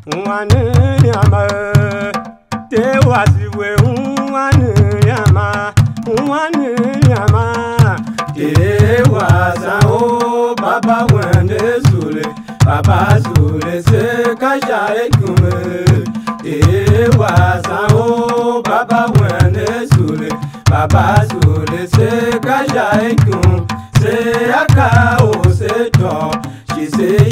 Nyama, te wasiwe nyama, nyama, te wasa o baba wende sule, baba sule se kaja ekume. Te wasa o baba wende sule, baba sule se kaja ekum. Se aka o se to, she say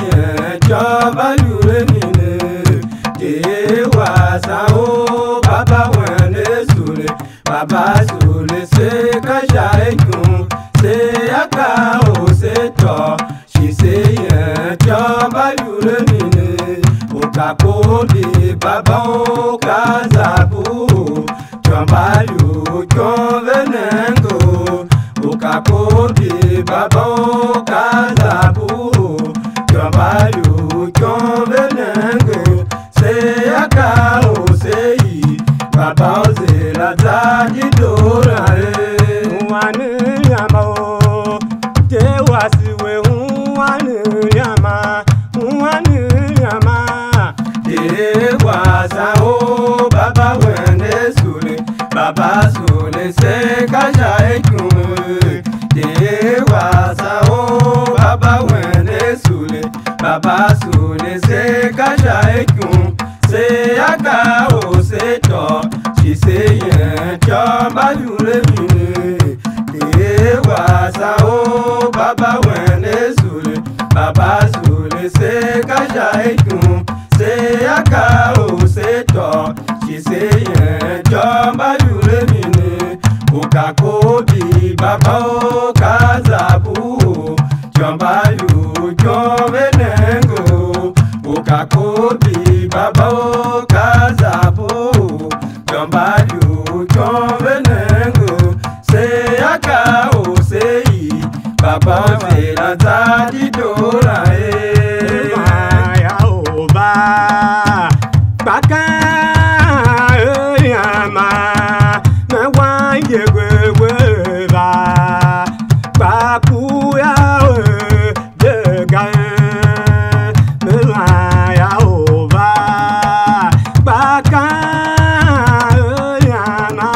joba yure nine. Te wasa o baba wende sule, baba sule se kaja ekum. Se aka o se to, she say joba yure nine. Okako di baba o kazabu, joba yu convenengo. Okako di baba o kazabu, joba yu convenengo. Se aka o se yi, baba o se la zaji dorare. Nyama o, te wasiwe nyama, nyama. Te wasa o baba wende sule, baba sule se kaja ekum. Te wasa o baba wende sule, baba sule se kaja ekum. Se aka o se to, she say joba yure mine. Te wasa o baba wende sule, baba sule se kaja ekum. Se aka o se to, she say joba yure mine. Okako di baba o kazabu, joba yu convenengo. Okako di baba o kazabu, joba yu convenengo. Se aka o se yi, baba o se la zadi dora ya o ba baka yama na wanje gwe ba baku ya de ga ya o ba baka yama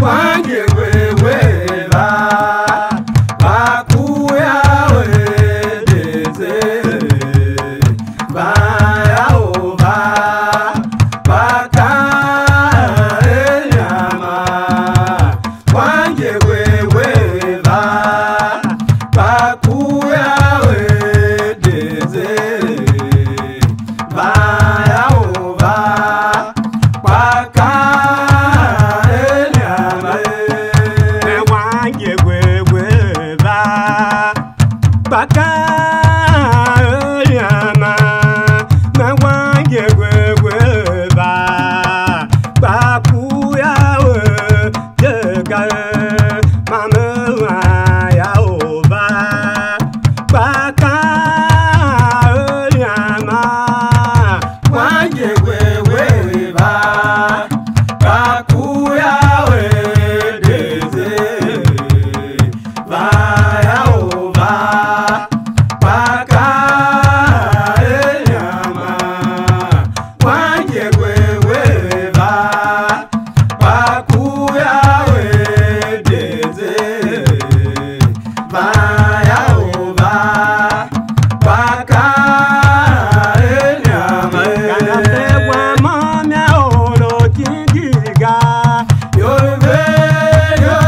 wanje gwe ba baku ya de ze ba ya o ba baka yama wanje gwe ba baku ya de ze ba ya o ba baka yama wanje gwe ba baka yama na wanje gwe ba baku ya de ga mama ya o ba baka yama wanje gwe ba baku ya de ze ba ya o ba baka yama wanje gwe ba baku ya de ze ba ya o ba baka yama kana te wa mama o lo tindiga yorbe yo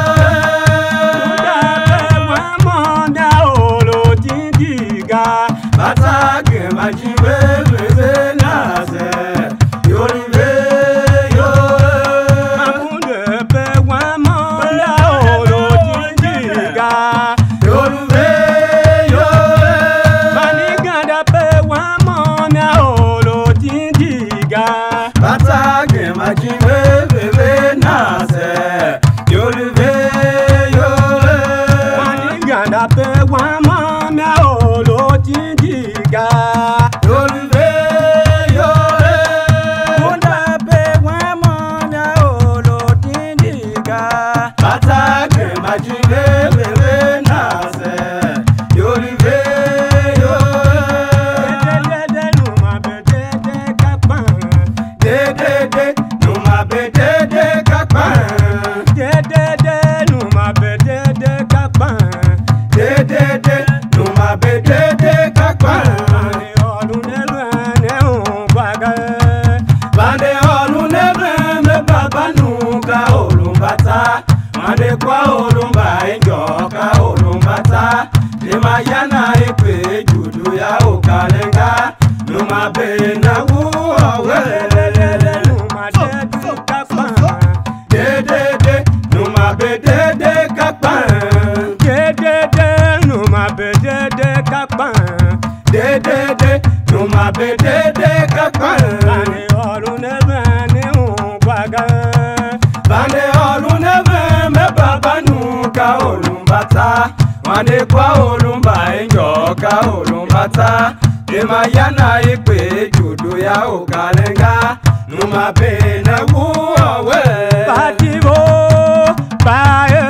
wa mama o lo tindiga batake majiwe leze nase yorbe yo makunde pe wa mama o lo tindiga yorbe yo maniganda pe wa mama o lo tindiga batake majiwe leze nase yorbe yo maniganda pe wa mama o lo tindiga yorbe yo munda pe wa mama o lo tindiga batake majiwe leze nase yorbe yo ya ukalenga numa bena uwe numa dedu kakpan dedede numa bedede kakpan dedede numa bedede kakpan dedede numa bedede kakpan bane ọ̀run nebe ni ungwaga bane ọ̀run nebe me baba nuka olumbata wane kwa olumba enjo ka olumbata ema yana ipe judo ya ukalenga numa bena uwe batibo bae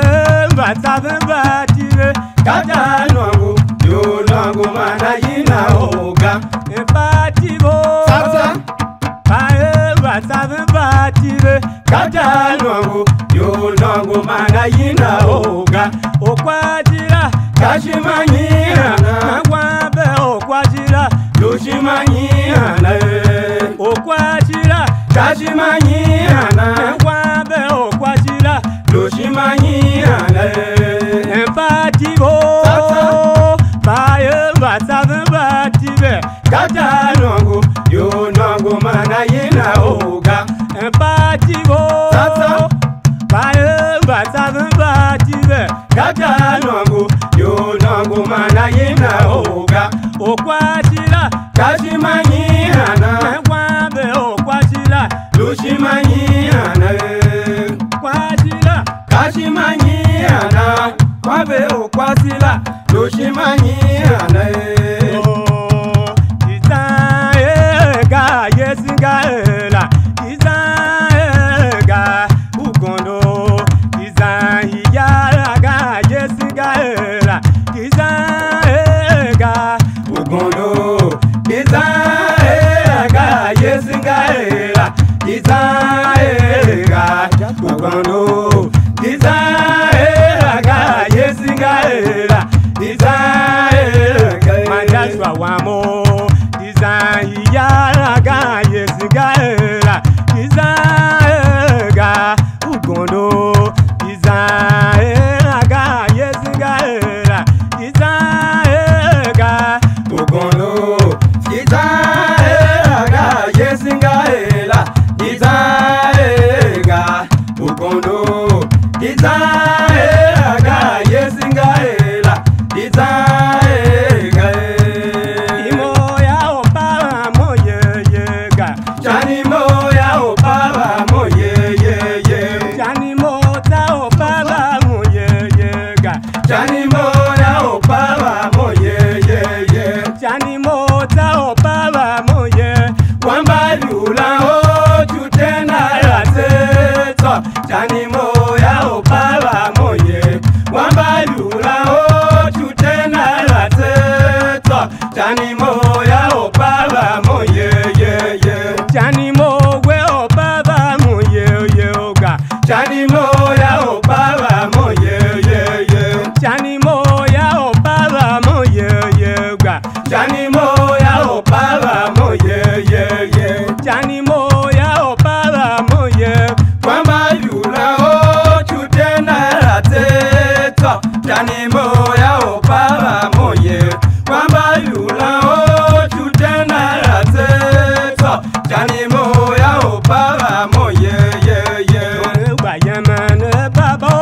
batabe batibe kaja nwangu yo nwangu mana yina oga e batibo sasa bae batabe batibe kaja nwangu yo nwangu mana yina oga okwajira kashimanyana magwabe okwajira lushimanyana okwajira kashimanyana magwabe okwajira lushimanyana empatibo bae batabe batibe kaja nwangu yo nwangu mana yina oga empatibo bae batabe batibe kaja nwangu yo nwangu mana yina oga okwajira kashimanyana magwabe okwajira lushimanyana kwajira kashimanyana kwabe okwasila lushimanyana izaega yesingaela izaega ugondo izayaraga yesingaela izaega ugondo izaega yesingaela izaega ugondo izaega yesingaela izaega manjashwa wamo izayaraga yesingaela izaega ugondo izaega yesingaela izaega ugondo izaega yesingaela izaega ugondo izaega yesingaela izaega imoya opara moyeyega chanimoya opara moyeyeye chanimota opara moyeyega chanimoya opara moyeyeye chanimota opara moye wambalula ojutena rateto chanimoya opara moye wambalula ojutena rateto chanimoya opara moyeyeye chanimowe opara moyeye oga chanimoya opara moyeyeye chanimoya opara moyeye oga chanimoya opara moyeyeye chanimoya opara moye wambalula ojutena rateto chanimoya opara moye wambalula ojutena rateto chanimoya opara moyeyeye bayemene babo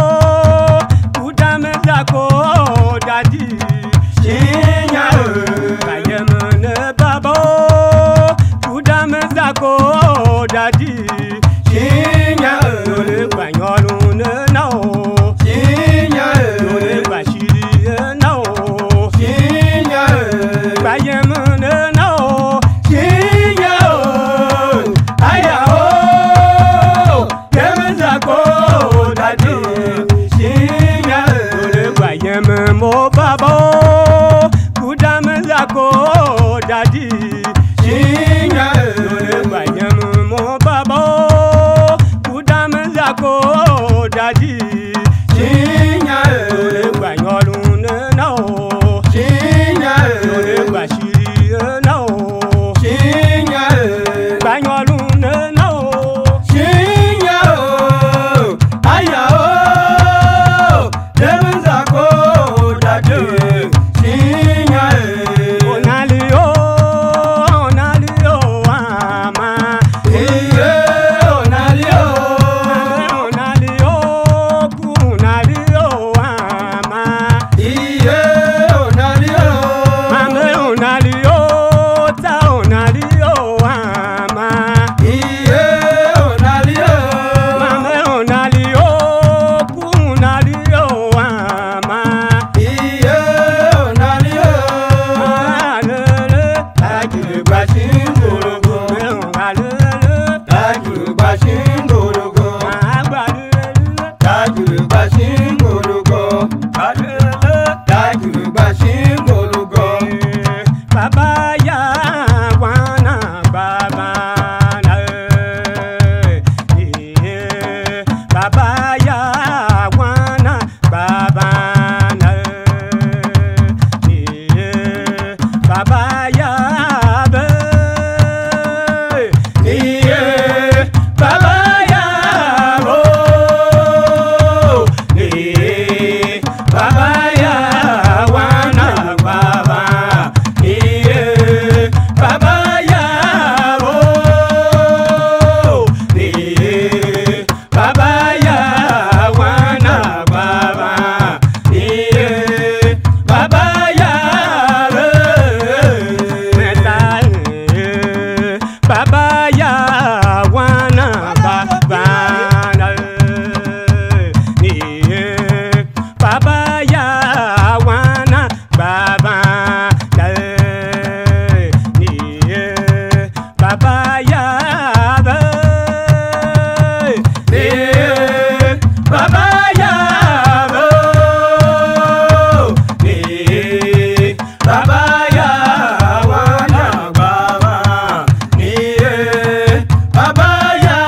udame zako dadi shinya bayemene babo udame zako dadi shinya lole banyolun na o shinya lole bashiri na o shinya bayemene na o shinya aya o yemezako dadi shinya lole bayeme mo babo kudame zako dadi shinya lole bayeme mo babo kudame zako dadi shinya lole banyolun na o shinya lole bashiri na Baba ya wana baba na Baba ya wana baba na Baba ya be Baba ya bo Baba ya wana baba Baba ya bo Baba ya wana baba Baba ya Baba ya wana baba Baba ya wana baba Baba ya Baba ya Baba ya wana baba Baba ya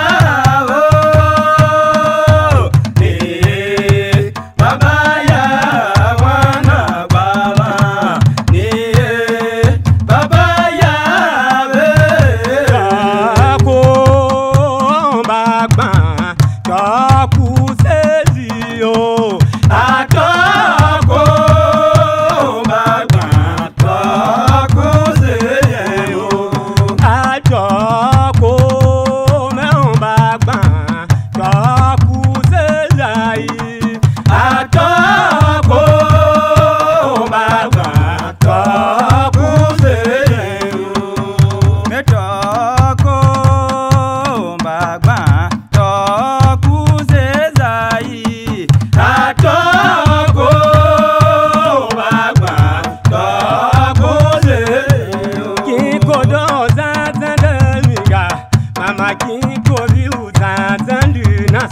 Baba ya wana baba Baba ya ko bagba ku sezi o atoko bagba ku sezi o atoko me bagba ku sezai atoko bagba ku sezi o metoko bagba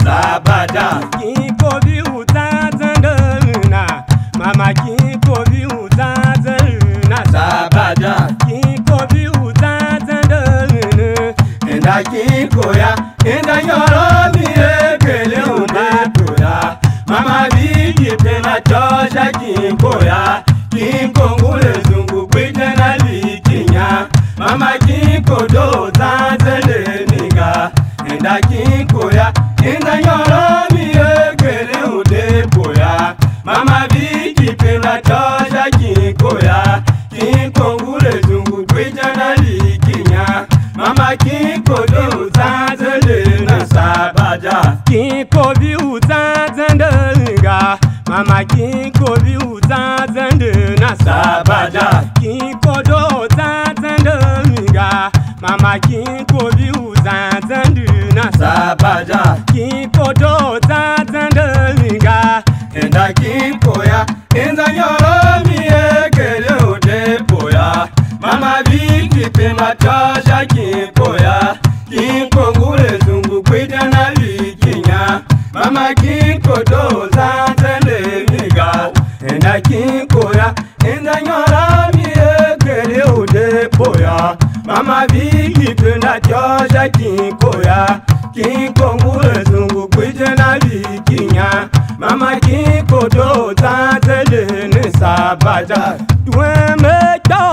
Sabada kinko bi utazanduna mama kinko bi utazanduna sabada kinko bi utazanduna enda kinko ya enda nyoro mi ekele unde toya mama bi kipena chosha kinko ya kinko ngule zungu kwitena likinya mama kinko do tanzele niga enda kinko ya enda nyoro mi ekele unde poya mama biki penda tosha kinko ya kinko ngule zungu kwijana likinya mama kinko di uzanzele na sabaja kinko bi uzanzenga mama kinko bi uzanzende na sabaja kinko do uzanzenga mama kinko bi uzanzende na sabaja kinko do uzanzenga enda kinko ya enda nyoro mi ekele ode poya mama biki pema tosha kinko ya kinko ngule zungu kwidana likinya mama kinko do uzanzende miga enda kinko ya enda nyoro mi ekele ode poya mama biki pema tosha kinko ya kinko ngule zungu kwidana likinya mama kinko do uzanzende ni sabaja dueme do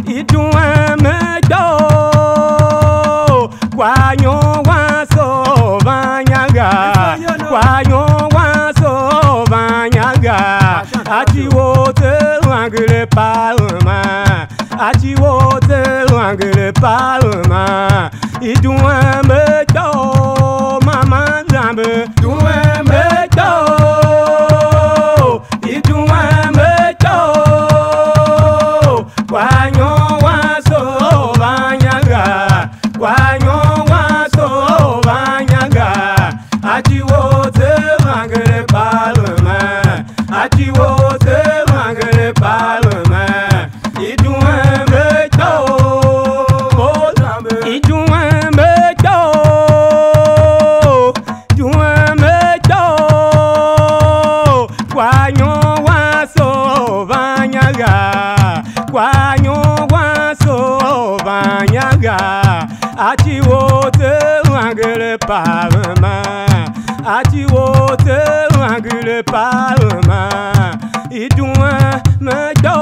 idueme do kwanyo waso banyaga kwanyo waso banyaga ati wote wangere palma ati wote wangere palma idueme do mama zambe dueme do idueme do kwanyo waso banyaga kwanyo waso banyaga ati wote wangere palma ati wote wangere palma idueme do idueme do kwanyo waso banyaga parlement. Ati wote angule parlement. Idouan me do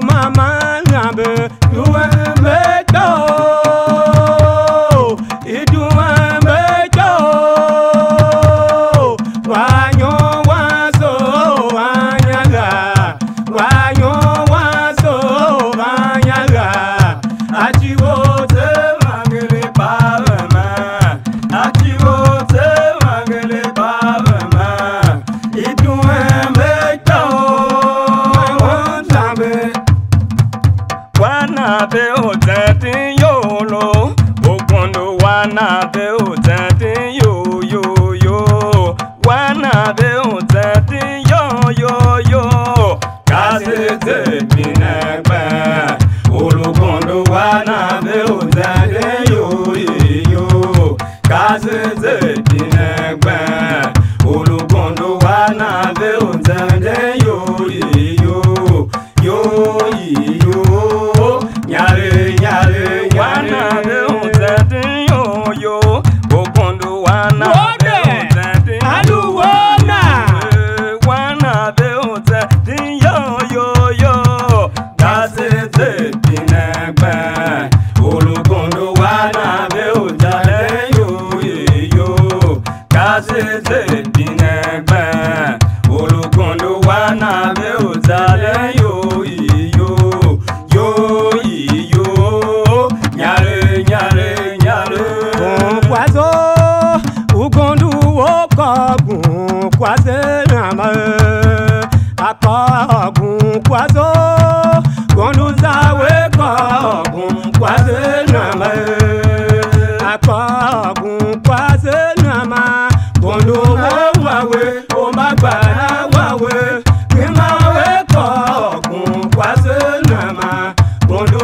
maman lambe. Idouan me do. Idouan me do. Wanyo wanso wanyaga. Wanyo wanso wanyaga. Ati wote angule parlement. Ati wote angule parlement. Idouan me do. Wana be otati yolo, okondo wana be otati yo yo yo, wana be otati yo yo yo. Kasete pinagba, olokondo wana be otati yo yo. Kasete pinagba, olokondo wana be otati yo yo yo yo. Nyare nyare wana be utati yo yo, okondo wana be utati aluwana wana be utati yo yo yo. Kasete pinagba, olokondo wana be utati yo yo. Kasete pinagba, olokondo wana be utati yo yo yo. Nyare nyare nyare kwazo ugondu wokogun kwaze nama akogun kwazo gondu zawe kogun kwaze nama akogun kwaze nama gondu wawe o magbara wawe kimawe kogun kwaze nama gondu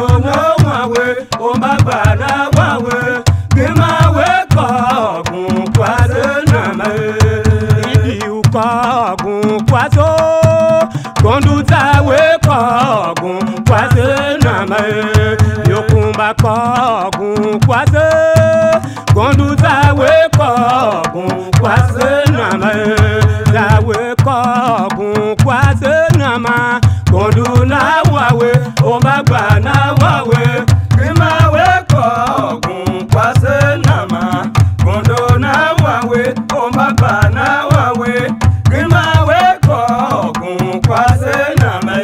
wawe o magbara wawe kimawe kogun kwaze nama idi ukogun kwazo gondu tawe kogun kwaze nama yokumba kogun kwaze gondu tawe kogun kwaze nama tawe kogun kwaze nama gondu na wawe o magbara wawe kimawe kogun kwaze nama gondu na wawe o magbara wawe kimawe kogun kwaze nama.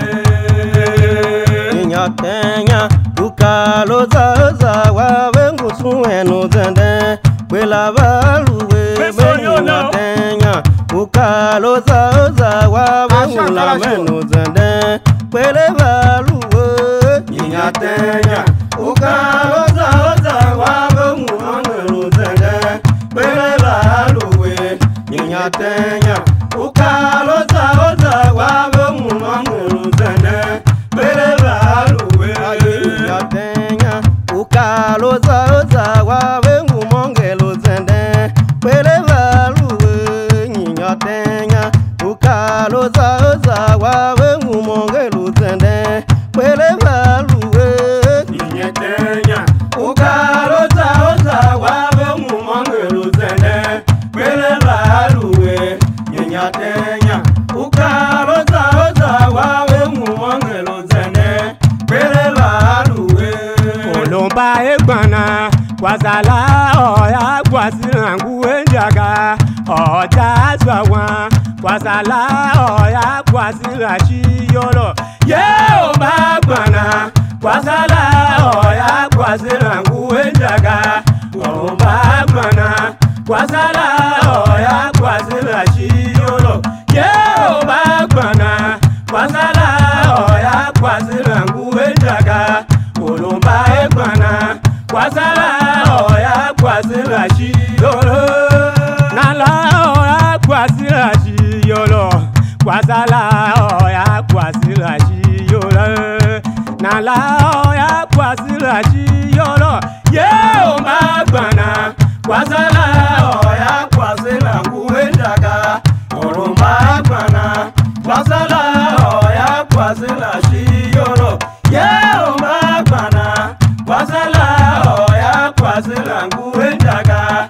Nyatenya ukalo za wawe ngusueno zende kwela baluwe nyatenya ukalo za wawe ngulameno zende kwele baluwe Nyatenya ukalo za wawe ngulameno zende kwele baluwe. Nyatenya ukalo za wawe ngulameno zende kwele baluwe. Nyatenya ukalo za wawe ngumongelo zende kwele baluwe. Nyatenya ukalo za wawe ngumongelo zende kwele baluwe. Nyatenya ukalo za wawe ngumongelo zende kwele baluwe. Nyatenya ukalo za wawe ngumongelo zende kwele baluwe. Olomba egbana kwazala oya kwasirangu enjaga ọjà zwawa kwazala oya kwasirachi yolo ye o ma gbana kwazala oya kwasirangu enjaga o ma gbana kwazala oya kwasirachi yolo ye o ma gbana kwazala oya kwasirangu enjaga olomba egbana kwazala oya kwasirachi yolo nala oya kwasirachi yolo kwazala oya kwasirachi yolo nala oya kwasirachi yolo ye o ma gbana kwazala oya kwasirangu enjaga olomba gbana kwazala oya kwasirachi yolo ye o ma gbana kwazala oya kwasirangu enjaga.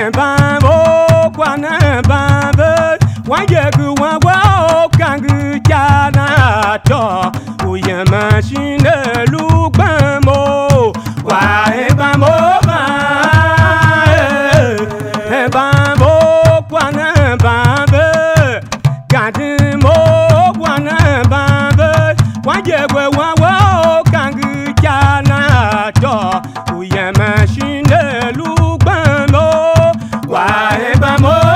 bambo kwana bambe wajegu wawa kangu jana to uye machine lubamo wa bambo bambo kwana bambe kadimo kwana bambe wajegu wawa kangu jana to uye machine lubamo wa bambo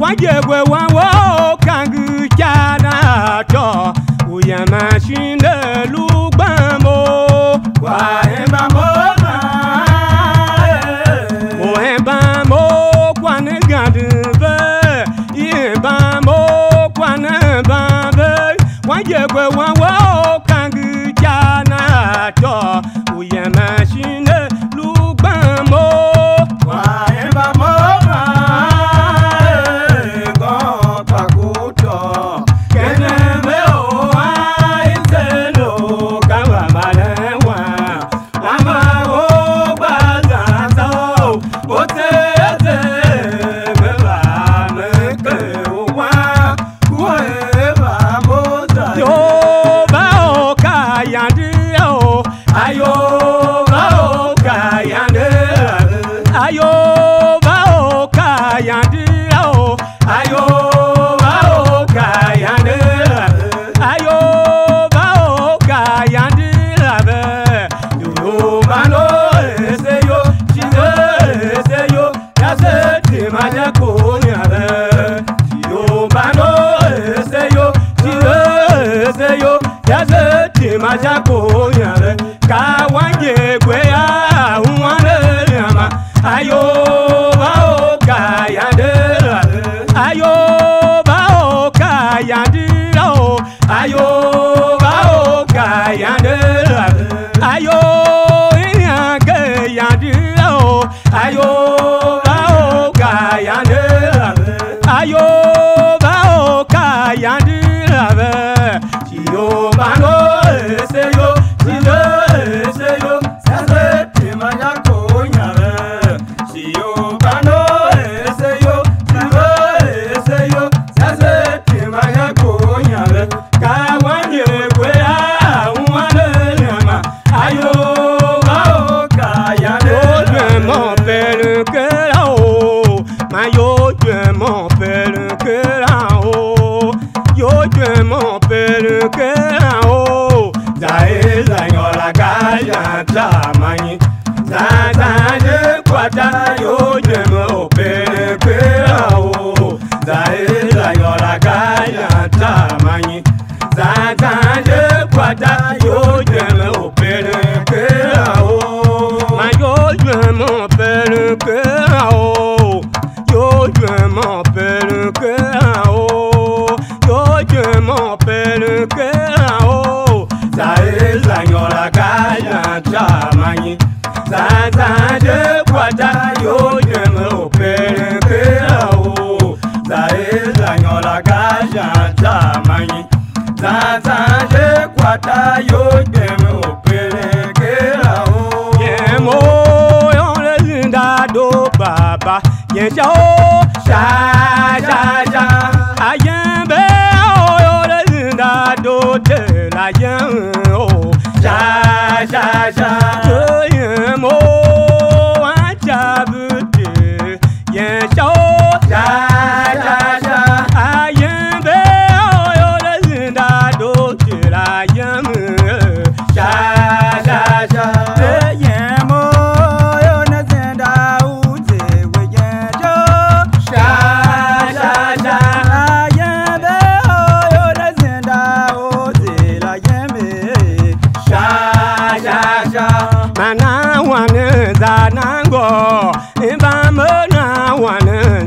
Wajegwe wawo kangu jana to uya machine lubamo wa embamo o embamo kwane gadbe embamo kwane bambe wajegwe wawo kangu jana to uya machine lubamo wa embamo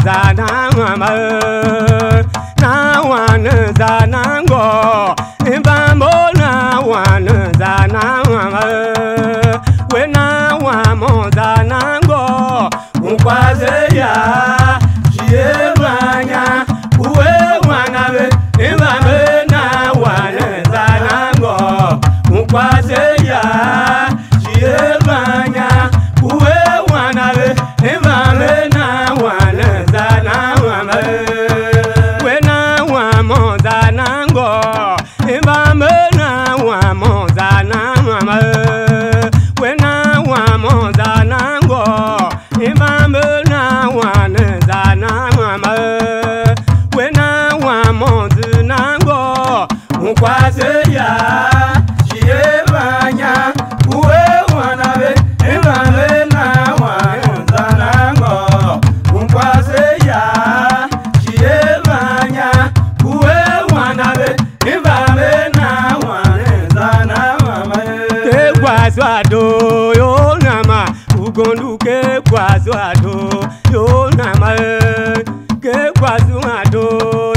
zanama na wana zanango ibambo na wana zanama we na wamo zanango ukwaze ya jiebanya uwe wanawe ibambe na wana zanango ukwaze ya jiebanya uwe wanawe ibambe na wana zanama we na wamo zanango ibambe na wamo zanama we na wamo zanango ibambe na wana zanama we na wamo zanango ukwaze ya jiebanya uwe wanawe ibambe na wana zanango ukwaze ya jiebanya uwe wanawe ibambe na wana zanama ke kwazwado yo nama ugonduke kwazwado yo nama ke kwazwado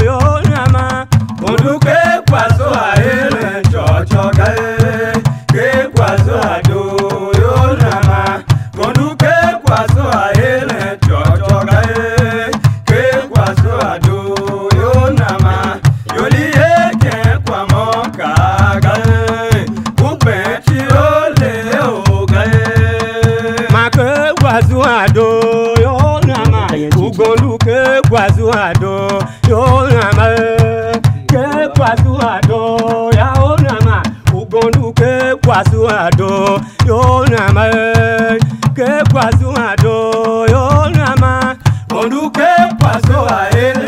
yo nama ugonduke kwazwahele chochoka ke kwazwado yo nama ugonduke kwazwahele chochoka ke kwazwado yo nama yoliye ke kwa mokaga upeti ole oga make kwazwado yo nama ugonduke kwazwado yo nama ke kwazwado ya onama ugonduke kwazwado yo nama ke kwazwado yo nama ugonduke kwazwahele